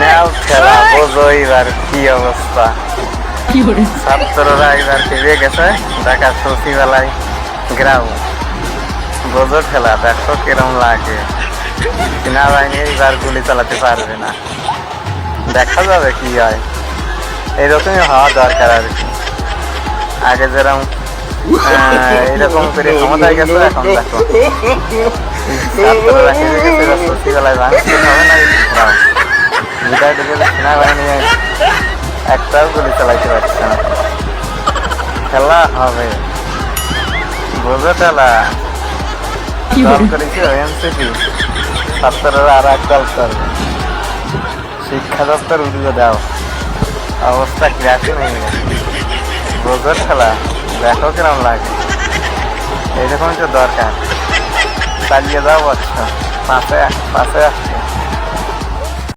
নেও খেলা বোঝো এবার কি অবস্থা। ছাত্ররা এবার ফিরে গেছে ঢাকা সচিবালয় গ্রাম। বোঝো খেলা, দেখো কিরম লাগে। সেনাবাহিনী এবার গুলি চালাতে পারবে না, দেখা যাবে কি হয়। এরকমই হওয়া দরকার আর কি। আগে যেরকম এরকম করে ক্ষমতায় গেছে, এখন দেখো ছাত্ররা ফিরে গেছে সচিবালয় ভাঙতে হবে না। বিদায় ঢুকে সেনাবাহিনী একটাও গুলি চালাইতে পারছে না। খেলা হবে, বোঝো খেলা। দল করেছে এনসিপি, ছাত্ররা আর এক দল করবে। শিক্ষা দপ্তর উড়িয়ে দাও, অবস্থা ক্রাসিং হয়ে গেছে। বোঝো খেলা, দেখো কিরম লাগে। এইরকমই তো দরকার। চালিয়ে যাও বচ্চ, পাশে পাশে